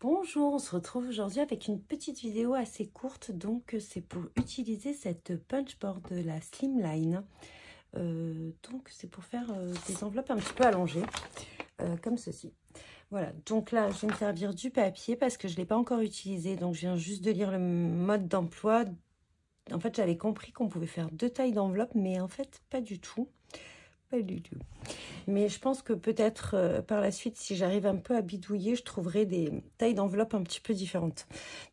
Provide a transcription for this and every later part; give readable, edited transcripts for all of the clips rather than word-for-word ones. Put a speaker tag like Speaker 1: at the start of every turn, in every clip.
Speaker 1: Bonjour, on se retrouve aujourd'hui avec une petite vidéo assez courte, donc c'est pour utiliser cette punchboard de la Slimline. Donc c'est pour faire des enveloppes un petit peu allongées, comme ceci. Voilà, donc là je vais me servir du papier parce que je ne l'ai pas encore utilisé, donc je viens juste de lire le mode d'emploi. En fait j'avais compris qu'on pouvait faire 2 tailles d'enveloppe, mais en fait pas du tout. Pas du tout. Mais je pense que peut-être par la suite, si j'arrive un peu à bidouiller, je trouverai des tailles d'enveloppe un petit peu différentes.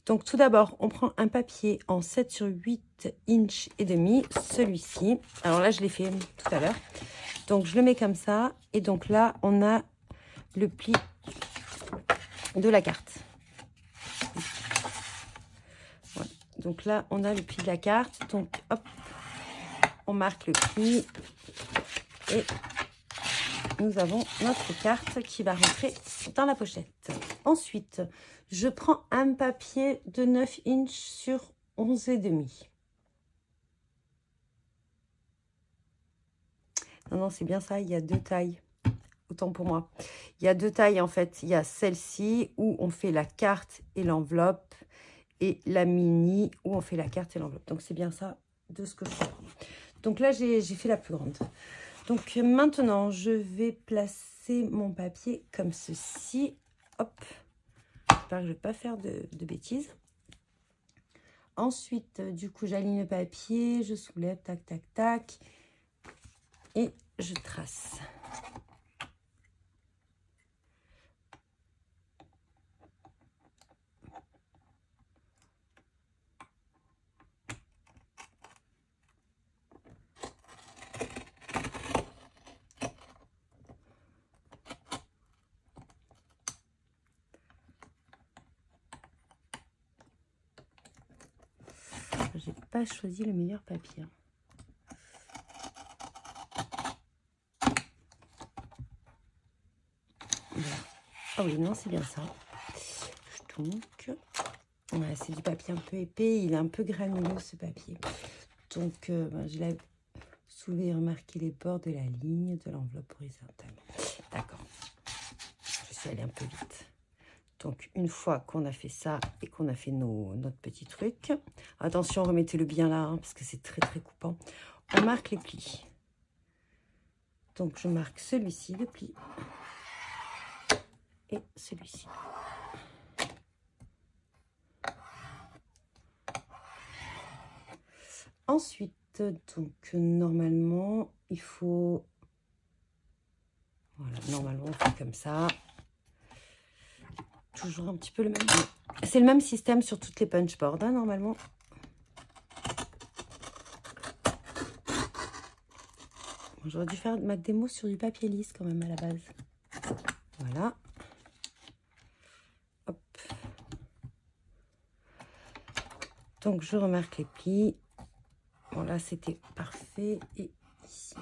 Speaker 1: Donc tout d'abord, on prend un papier en 7 sur 8 inches et demi, celui-ci. Alors là, je l'ai fait tout à l'heure. Donc je le mets comme ça. Et donc là, on a le pli de la carte. Voilà. Donc là, on a le pli de la carte. Donc hop, on marque le pli. Et nous avons notre carte qui va rentrer dans la pochette. Ensuite, je prends un papier de 9 inches sur 11,5. Non, c'est bien ça, il y a 2 tailles. Autant pour moi. Il y a 2 tailles en fait. Il y a celle-ci où on fait la carte et l'enveloppe. Et la mini où on fait la carte et l'enveloppe. Donc c'est bien ça de ce que je prends. Donc là, j'ai fait la plus grande. Donc maintenant, je vais placer mon papier comme ceci. Hop. J'espère que je ne vais pas faire de bêtises. Ensuite, du coup, j'aligne le papier, je soulève, tac, tac, tac. Et je trace. J'ai pas choisi le meilleur papier. Voilà. Ah oui, non, c'est bien ça. Donc, ouais, c'est du papier un peu épais. Il est un peu granuleux, ce papier. Donc, je l'ai soulevé et remarqué les bords de la ligne de l'enveloppe horizontale. D'accord. Je suis allée un peu vite. Donc, une fois qu'on a fait ça et qu'on a fait notre petit truc, attention, remettez-le bien là, hein, parce que c'est très, très coupant. On marque les plis. Donc, je marque celui-ci, le pli, et celui-ci. Ensuite, donc, normalement, il faut... Voilà, normalement, on fait comme ça. Toujours un petit peu le même. C'est le même système sur toutes les punchboards, hein, normalement. Bon, j'aurais dû faire ma démo sur du papier lisse quand même à la base. Voilà. Hop. Donc, je remarque les plis. Bon, là, c'était parfait. Et ici.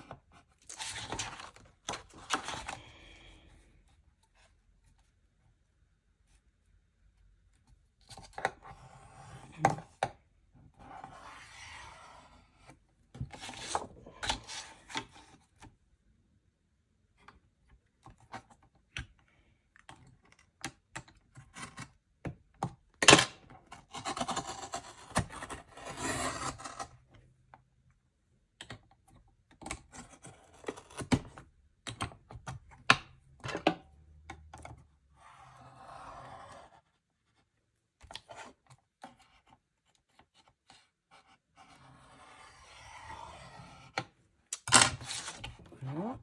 Speaker 1: Voilà.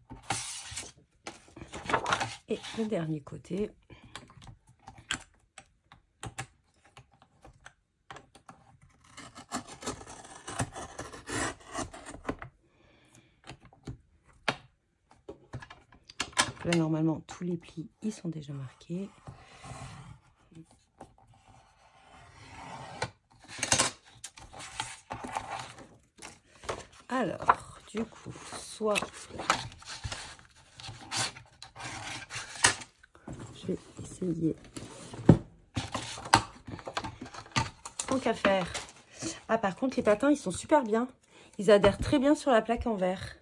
Speaker 1: Et le dernier côté. Là, normalement, tous les plis, ils sont déjà marqués. Alors, du coup, soit je vais essayer. Tant qu'à faire. Ah, par contre, les patins, ils sont super bien. Ils adhèrent très bien sur la plaque en verre.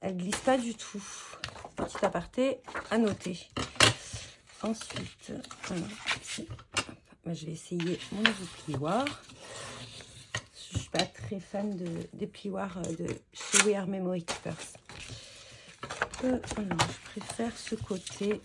Speaker 1: Elle glisse pas du tout. Petit aparté à noter. Ensuite, alors, ici, je vais essayer mon nouveau plioir. Je ne suis pas très fan des plioirs de chez We Are Memory Keepers. Alors, je préfère ce côté.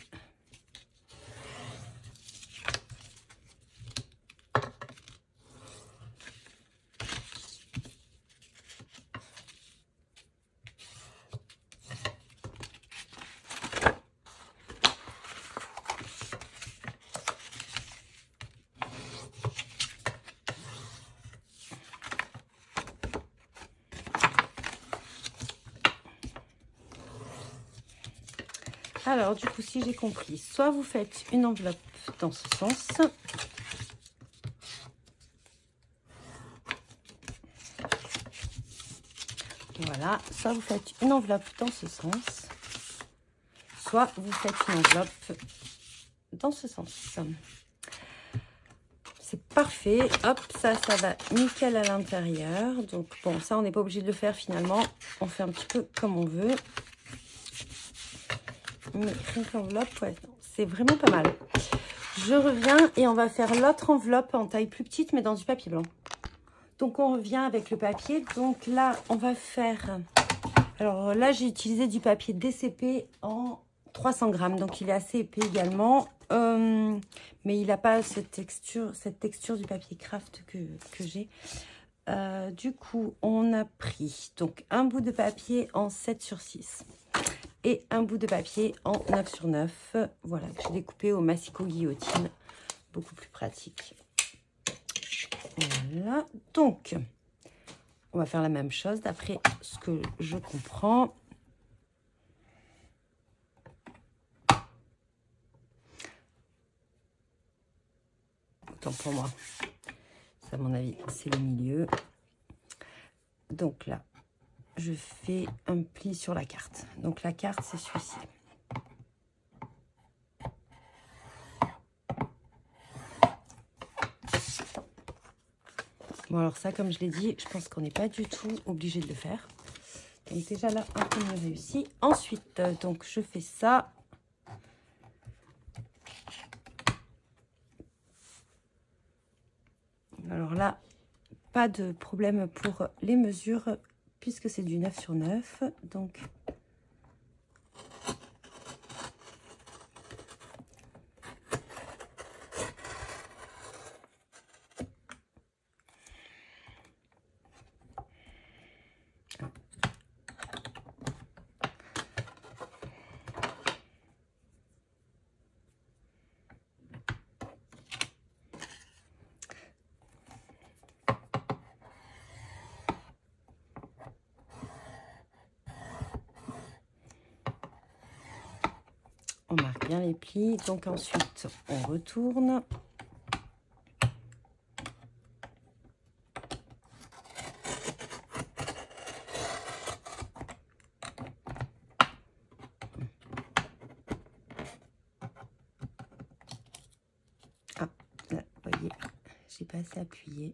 Speaker 1: Alors, du coup, si j'ai compris, soit vous faites une enveloppe dans ce sens. Voilà, soit vous faites une enveloppe dans ce sens, soit vous faites une enveloppe dans ce sens. C'est parfait. Hop, ça va nickel à l'intérieur. Donc, bon, ça, on n'est pas obligé de le faire finalement. On fait un petit peu comme on veut. Mais rien que l'enveloppe, ouais, c'est vraiment pas mal. Je reviens et on va faire l'autre enveloppe en taille plus petite, mais dans du papier blanc. Donc, on revient avec le papier. Donc là, on va faire... Alors là, j'ai utilisé du papier DCP en 300 grammes. Donc, il est assez épais également. Mais il n'a pas cette texture du papier craft que j'ai. Du coup, on a pris donc un bout de papier en 7/6 et un bout de papier en 9/9. Voilà, que j'ai découpé au massicot guillotine. Beaucoup plus pratique. Voilà. Donc, on va faire la même chose d'après ce que je comprends. Autant pour moi. Ça, à mon avis, c'est le milieu. Donc là, je fais un pli sur la carte. Donc la carte, c'est celui-ci. Bon, alors ça, comme je l'ai dit, je pense qu'on n'est pas du tout obligé de le faire. Donc déjà là, un peu mieux réussi. Ensuite, donc je fais ça. Alors là, pas de problème pour les mesures puisque c'est du 9/9. Donc, on marque bien les plis. Donc ensuite, on retourne. Ah, là, vous voyez, j'ai pas assez appuyé.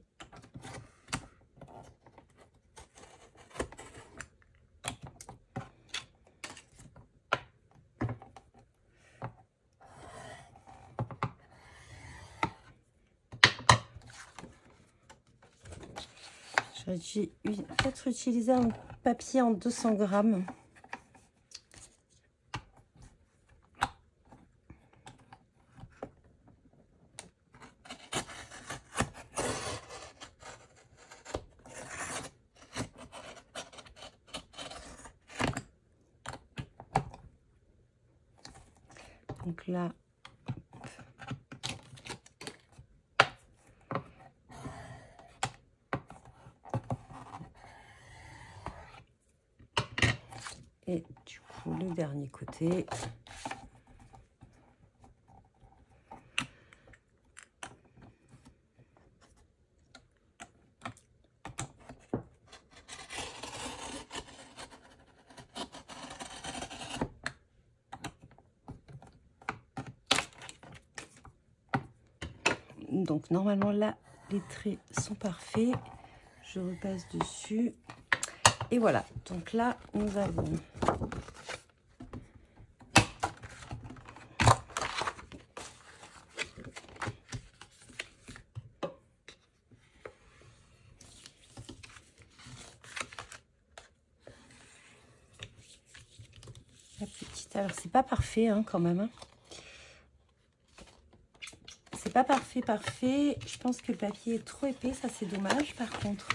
Speaker 1: J'ai peut-être utilisé un papier en 200 grammes. Donc là, et du coup, le dernier côté. Donc, normalement, là, les traits sont parfaits. Je repasse dessus. Et voilà. Donc là, nous avons petite... Alors, c'est pas parfait hein, quand même. Hein. C'est pas parfait. Je pense que le papier est trop épais. Ça, c'est dommage, par contre.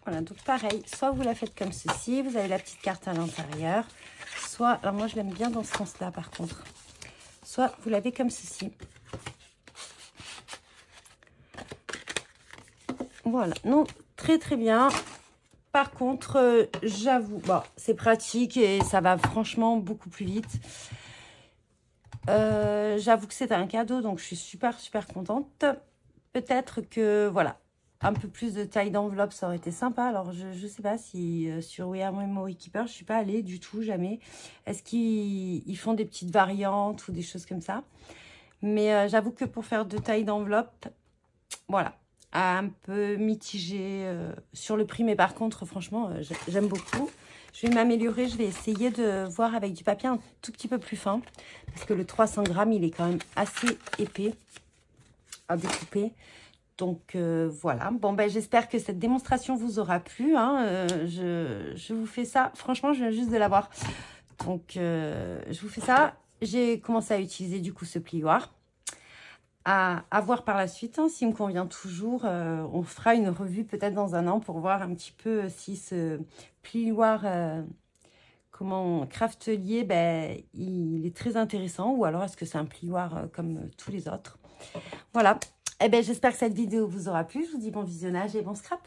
Speaker 1: Voilà, donc pareil, soit vous la faites comme ceci, vous avez la petite carte à l'intérieur, soit, alors moi je l'aime bien dans ce sens-là par contre, soit vous l'avez comme ceci. Voilà, non, très très bien. Par contre, j'avoue, bon, c'est pratique et ça va franchement beaucoup plus vite. J'avoue que c'est un cadeau, donc je suis super contente. Peut-être que, voilà, un peu plus de taille d'enveloppe, ça aurait été sympa. Alors, je ne sais pas si sur We Are Memory Keeper, je ne suis pas allée du tout, jamais. Est-ce qu'ils font des petites variantes ou des choses comme ça? Mais j'avoue que pour faire de taille d'enveloppe, voilà, un peu mitigé sur le prix. Mais par contre, franchement, j'aime beaucoup. Je vais m'améliorer, je vais essayer de voir avec du papier un tout petit peu plus fin. Parce que le 300 grammes, il est quand même assez épais à découper. Donc voilà, bon ben j'espère que cette démonstration vous aura plu, hein. Je vous fais ça, franchement je viens juste de l'avoir, donc je vous fais ça. J'ai commencé à utiliser du coup ce plioir, à voir par la suite, hein, s'il me convient toujours. On fera une revue peut-être dans un an pour voir un petit peu si ce plioir craftelier, ben, il est très intéressant, ou alors est-ce que c'est un plioir comme tous les autres. Voilà. Eh bien, j'espère que cette vidéo vous aura plu. Je vous dis bon visionnage et bon scrap.